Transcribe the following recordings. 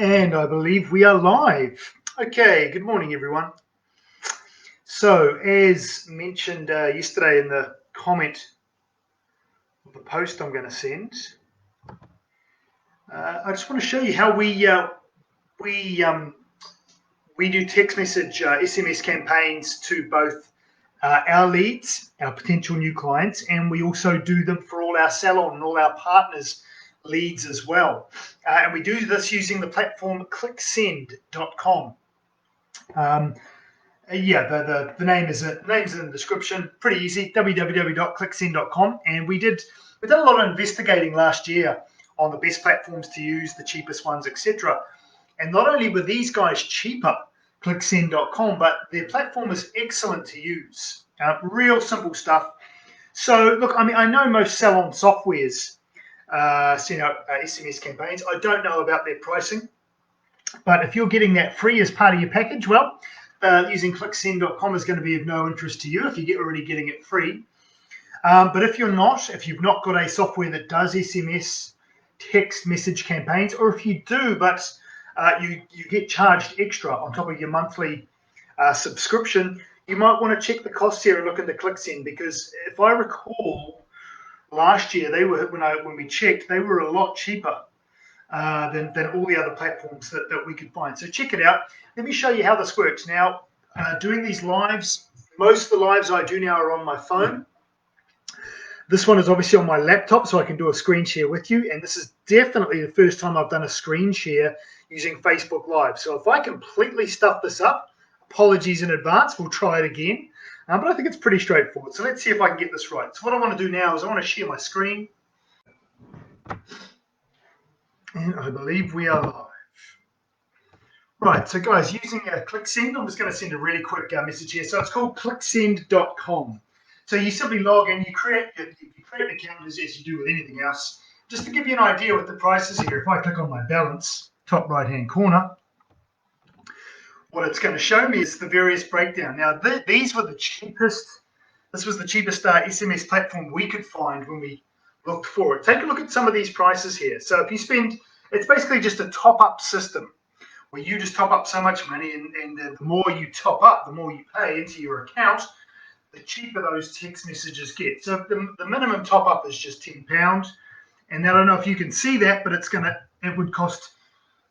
And I believe we are live. Okay, good morning, everyone. So, as mentioned yesterday in the comment of the post I'm going to send, I just want to show you how we do text message SMS campaigns to both our leads, our potential new clients, and we also do them for all our Salon and all our partners' leads as well. And we do this using the platform clicksend.com. The name is in the description. Pretty easy. www.clicksend.com. And we did a lot of investigating last year on the best platforms to use, the cheapest ones, etc. And not only were these guys cheaper, clicksend.com, but their platform is excellent to use. Real simple stuff. So look, I know most Salon softwares send out SMS campaigns. I don't know about their pricing, but if you're getting that free as part of your package, well, using clicksend.com is going to be of no interest to you if you're already getting it free. But if you've not got a software that does SMS text message campaigns, or if you do, but you get charged extra on top of your monthly subscription, you might want to check the costs here and look into ClickSend, because if I recall, last year when we checked, they were a lot cheaper than all the other platforms that we could find. So check it out. Let me show you how this works. Now, doing these lives, most of the lives I do now are on my phone. This one is obviously on my laptop, so I can do a screen share with you. And this is definitely the first time I've done a screen share using Facebook Live. So if I completely stuff this up, apologies in advance, we'll try it again. But I think it's pretty straightforward. So let's see if I can get this right. So what I want to do now is I want to share my screen. And I believe we are live. Right, so guys, using ClickSend, I'm just going to send a really quick message here. So it's called clicksend.com. So you simply log in, you create an account as you do with anything else. Just to give you an idea what the price is here, if I click on my balance, top right-hand corner, what it's going to show me is the various breakdown. Now, these were the cheapest. This was the cheapest SMS platform we could find when we looked for it. Take a look at some of these prices here. So if you spend, it's basically just a top-up system where you just top up so much money, and the more you top up, the more you pay into your account, the cheaper those text messages get. So the minimum top up is just £10. And I don't know if you can see that, but it would cost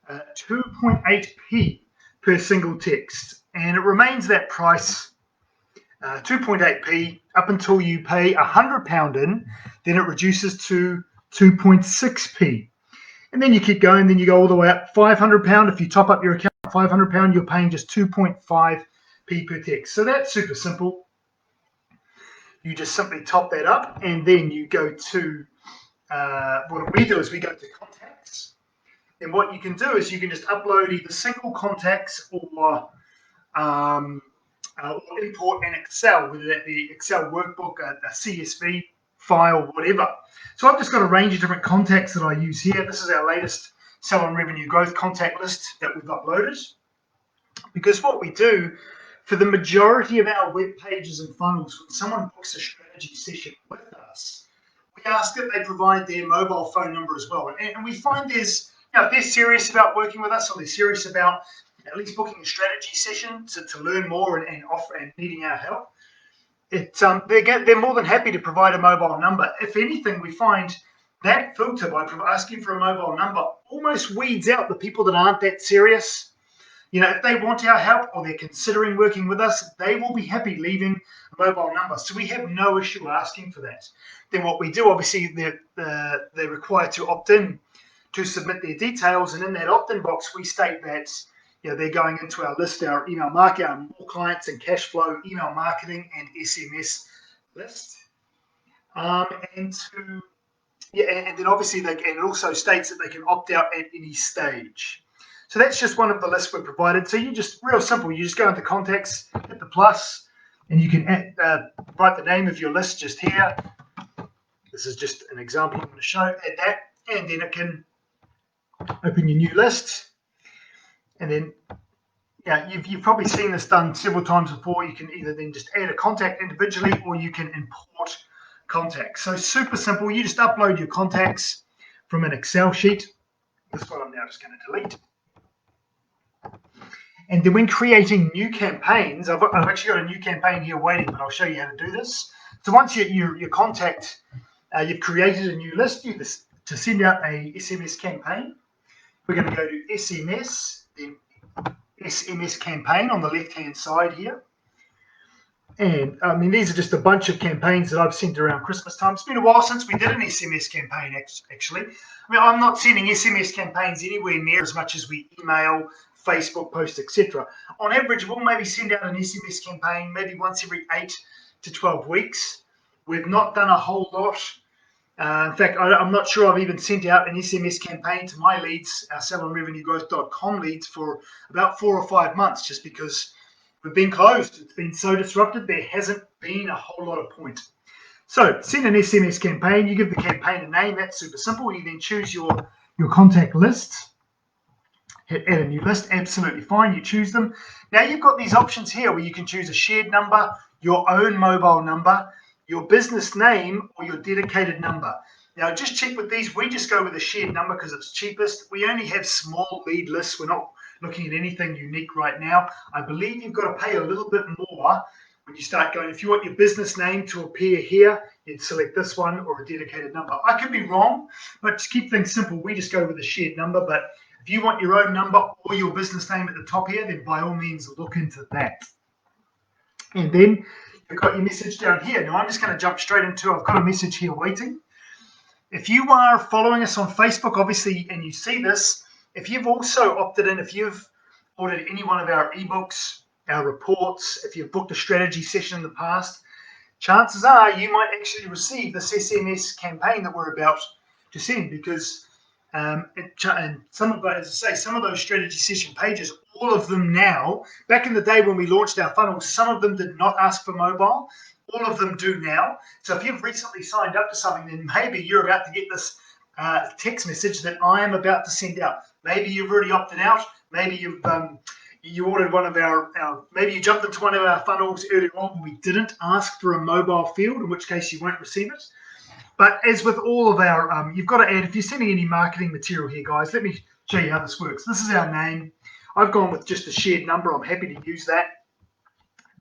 2.8p per single text. And it remains that price, 2.8p, up until you pay £100 in, then it reduces to 2.6p. And then you keep going, then you go all the way up. £500, if you top up your account, £500, you're paying just 2.5p per text. So that's super simple. You just simply top that up, and then you go to, what we do is we go to contacts. And what you can do is you can just upload either single contacts or import an Excel, whether that be Excel workbook, a CSV file, whatever. So I've just got a range of different contacts that I use here. This is our latest Salon revenue growth contact list that we've uploaded. Because what we do for the majority of our web pages and funnels, when someone books a strategy session with us, we ask that they provide their mobile phone number as well. And we find if they're serious about working with us, or they're serious about at least booking a strategy session to learn more and offer and needing our help, they're more than happy to provide a mobile number. If anything, we find that filter by asking for a mobile number almost weeds out the people that aren't that serious. If they want our help or they're considering working with us, they will be happy leaving a mobile number. So we have no issue asking for that. Then what we do, obviously, they're required to opt in to submit their details. And in that opt-in box, we state that they're going into our list, our email marketing, our more clients and cash flow email marketing and SMS list. And then obviously and it also states that they can opt out at any stage. So that's just one of the lists we've provided. So you just, real simple, you just go into contacts, hit the plus, and you can write the name of your list just here. This is just an example I'm going to show. Add that, and then it can open your new list. And then, you've probably seen this done several times before. You can either then just add a contact individually, or you can import contacts. So super simple. You just upload your contacts from an Excel sheet. This one I'm now just going to delete. And then when creating new campaigns, I've actually got a new campaign here waiting, but I'll show you how to do this. So once your contact, you've created a new list, to send out a SMS campaign, we're going to go to SMS, then SMS campaign on the left-hand side here. And I mean, these are just a bunch of campaigns that I've sent around Christmas time. It's been a while since we did an SMS campaign, actually. I mean, I'm not sending SMS campaigns anywhere near as much as we email, Facebook post, etc. On average, we'll maybe send out an SMS campaign maybe once every 8 to 12 weeks. We've not done a whole lot. In fact, I'm not sure I've even sent out an SMS campaign to my leads, our salonrevenuegrowth.com leads, for about 4 or 5 months, just because we've been closed. It's been so disrupted, there hasn't been a whole lot of point. So send an SMS campaign. You give the campaign a name. That's super simple. You then choose your contact lists. Hit add a new list. Absolutely fine. You choose them. Now you've got these options here where you can choose a shared number, your own mobile number, your business name, or your dedicated number. Now just check with these. We just go with a shared number because it's cheapest. We only have small lead lists. We're not looking at anything unique right now. I believe you've got to pay a little bit more when you start going. If you want your business name to appear here, you'd select this one or a dedicated number. I could be wrong, but to keep things simple, we just go with a shared number. But if you want your own number or your business name at the top here, then by all means look into that. And then you've got your message down here. Now I'm just going to jump straight into, I've got a message here waiting. If you are following us on Facebook, obviously, and you see this, if you've also opted in, if you've ordered any one of our ebooks, our reports, if you've booked a strategy session in the past, chances are you might actually receive this SMS campaign that we're about to send, because and some of, as I say, some of those strategy session pages, all of them now, back in the day when we launched our funnels, some of them did not ask for mobile. All of them do now. So if you've recently signed up to something, then maybe you're about to get this text message that I am about to send out. Maybe you've already opted out. Maybe you've you ordered one of our maybe you jumped into one of our funnels earlier on when we didn't ask for a mobile field, in which case you won't receive it. But as with all of our, you've got to add, if you're sending any marketing material here, guys, let me show you how this works. This is our name. I've gone with just a shared number. I'm happy to use that.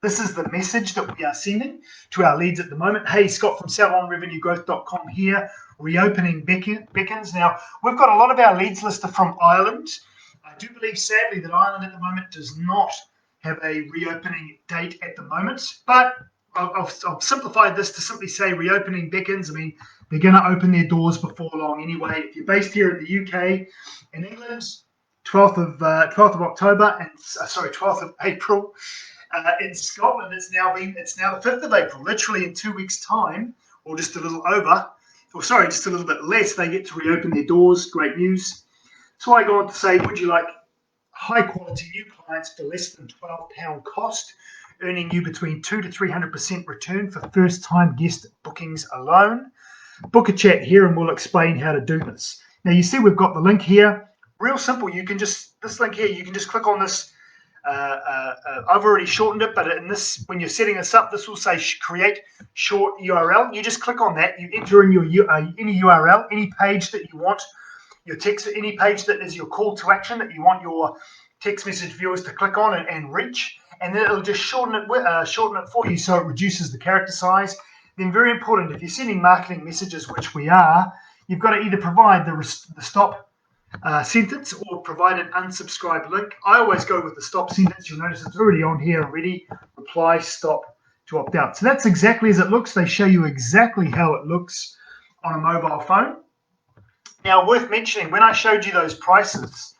This is the message that we are sending to our leads at the moment. Hey, Scott from salonrevenuegrowth.com here, reopening beacons. Now, we've got a lot of our leads list are from Ireland. I do believe, sadly, that Ireland at the moment does not have a reopening date at the moment, but I've simplified this to simply say reopening beacons. I mean, they're going to open their doors before long anyway. If you're based here in the UK, in England, 12th of October, and 12th of April. In Scotland, it's now the 5th of April. Literally in 2 weeks' time, or just a little over, just a little bit less, they get to reopen their doors. Great news. So I go on to say, would you like high-quality new clients for less than £12 cost, earning you between 2 to 300% return for first-time guest bookings alone? Book a chat here, and we'll explain how to do this. Now you see we've got the link here. Real simple. You can just this link here. You can just click on this. I've already shortened it, but in this, when you're setting this up, this will say create short URL. You just click on that. You enter in your any URL, any page that you want your text, any page that is your call to action that you want your text message viewers to click on and reach, and then it'll just shorten it for you, so it reduces the character size. Then, very important, if you're sending marketing messages, which we are, you've got to either provide the stop sentence or provide an unsubscribe link. I always go with the stop sentence. You'll notice it's already on here already. Reply stop to opt out. So that's exactly as it looks. They show you exactly how it looks on a mobile phone. Now, worth mentioning, when I showed you those prices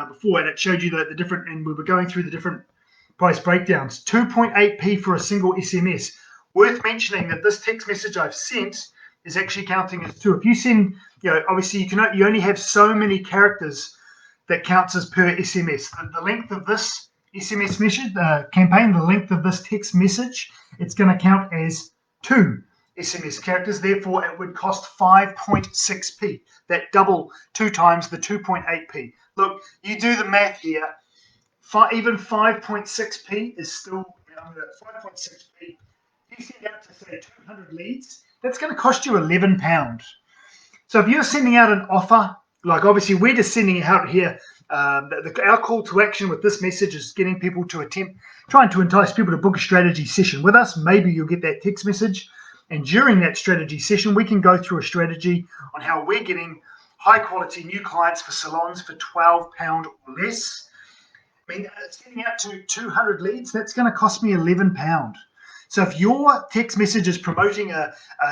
before, and it showed you the different, and we were going through the different price breakdowns, 2.8p for a single SMS. Worth mentioning that this text message I've sent is actually counting as 2. If you send, obviously you only have so many characters that counts as per SMS. The length of this SMS message campaign, the length of this text message, it's going to count as 2 SMS characters. Therefore, it would cost 5.6p. That double 2 times the 2.8p. Look, you do the math here. Even 5.6p is still 5.6p. If you send out to say 200 leads, that's going to cost you £11. So if you're sending out an offer like obviously we're just sending out here. Our call to action with this message is getting people to trying to entice people to book a strategy session with us. Maybe you'll get that text message, and during that strategy session, we can go through a strategy on how we're getting high quality new clients for salons for £12 or less. I mean, it's getting out to 200 leads. That's going to cost me £11. So if your text message is promoting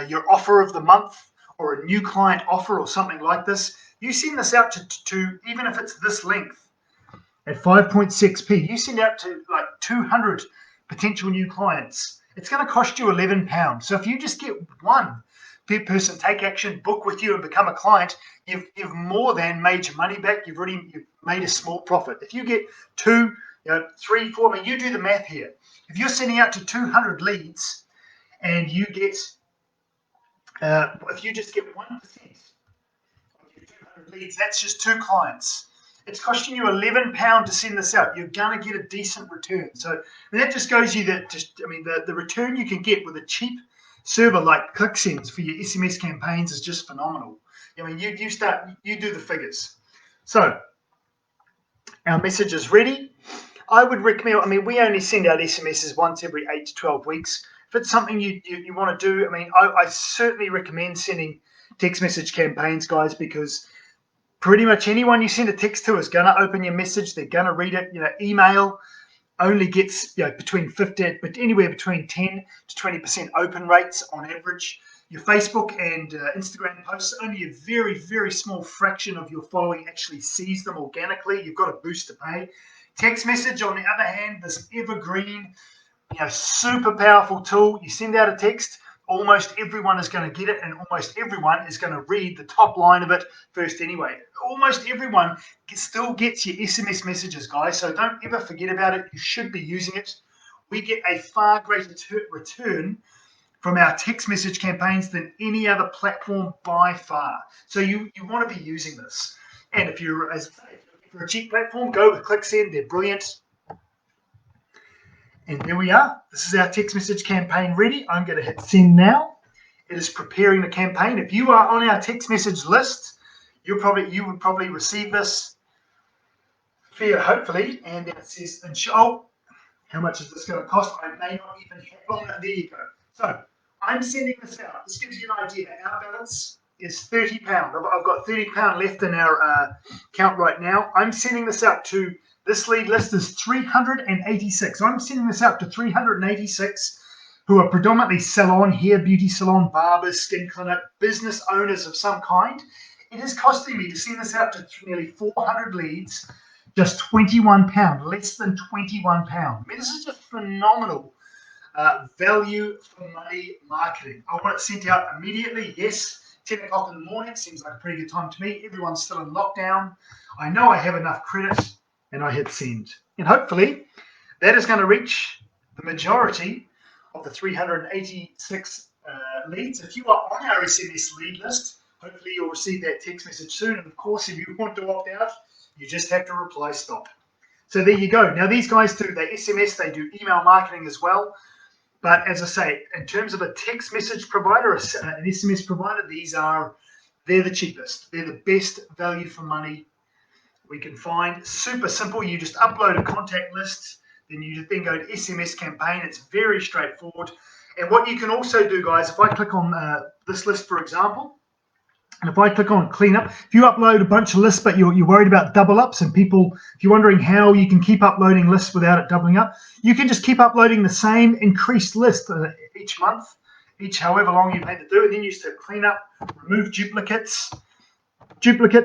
your offer of the month or a new client offer or something like this, you send this out to even if it's this length at 5.6p, you send out to like 200 potential new clients. It's going to cost you £11. So if you just get one person take action, book with you, and become a client, you've more than made your money back. You've made a small profit. If you get 2, 3, 4, I mean, you do the math here. If you're sending out to 200 leads and you get, if you just get 1% of your 200 leads, that's just 2 clients. It's costing you £11 to send this out. You're going to get a decent return. So that just goes you that the return you can get with a cheap server like ClickSense for your SMS campaigns is just phenomenal. I mean, you do the figures. So our message is ready. I would recommend, I mean, we only send out SMSs once every 8 to 12 weeks. If it's something you want to do, I mean, I certainly recommend sending text message campaigns, guys, because pretty much anyone you send a text to is going to open your message. They're going to read it. Email only gets between 50, but anywhere between 10 to 20% open rates on average. Your Facebook and Instagram posts, only a very, very small fraction of your following actually sees them organically. You've got a boost to pay. Text message, on the other hand, this evergreen, super powerful tool. You send out a text, almost everyone is going to get it, and almost everyone is going to read the top line of it first anyway. Almost everyone still gets your SMS messages, guys, so don't ever forget about it. You should be using it. We get a far greater return from our text message campaigns than any other platform by far. So you want to be using this. And if you're a cheap platform, go with ClickSend. They're brilliant. And there we are. This is our text message campaign ready. I'm going to hit send now. It is preparing the campaign. If you are on our text message list, you would probably receive this here, hopefully. And it says, how much is this going to cost? I may not even have. There you go. So I'm sending this out. This gives you an idea. Our balance is £30. I've got £30 left in our account right now. I'm sending this out to, this lead list is 386. So I'm sending this out to 386 who are predominantly salon, hair, beauty salon, barbers, skin clinic, business owners of some kind. It is costing me to send this out to nearly 400 leads, just £21, less than £21. I mean, this is just phenomenal value for money marketing. I want it sent out immediately. Yes, 10 o'clock in the morning seems like a pretty good time to me. Everyone's still in lockdown. I know I have enough credit, and I hit send. And hopefully that is going to reach the majority of the 386 leads. If you are on our SMS lead list, hopefully you'll receive that text message soon. And of course, if you want to opt out, you just have to reply stop. So there you go. Now these guys do, they SMS, they do email marketing as well. But as I say, in terms of a text message provider, an SMS provider, they're the cheapest. They're the best value for money we can find. Super simple. You just upload a contact list, then you then go to SMS campaign. It's very straightforward. And what you can also do, guys, if I click on this list, for example, and if I click on clean up, if you upload a bunch of lists, but you're worried about double ups and people, if you're wondering how you can keep uploading lists without it doubling up, you can just keep uploading the same increased list each month, however long you plan to do it. Then you just hit clean up, remove duplicates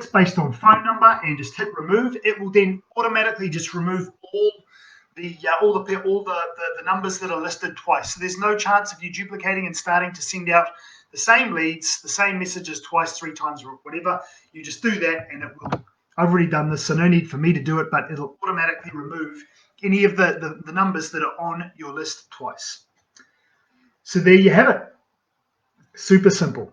based on phone number, and just hit remove. It will then automatically just remove all the numbers that are listed twice. So there's no chance of you duplicating and starting to send out the same leads, the same messages twice, 3 times, or whatever. You just do that, and it will. I've already done this, so no need for me to do it, but it'll automatically remove any of the numbers that are on your list twice. So there you have it. Super simple.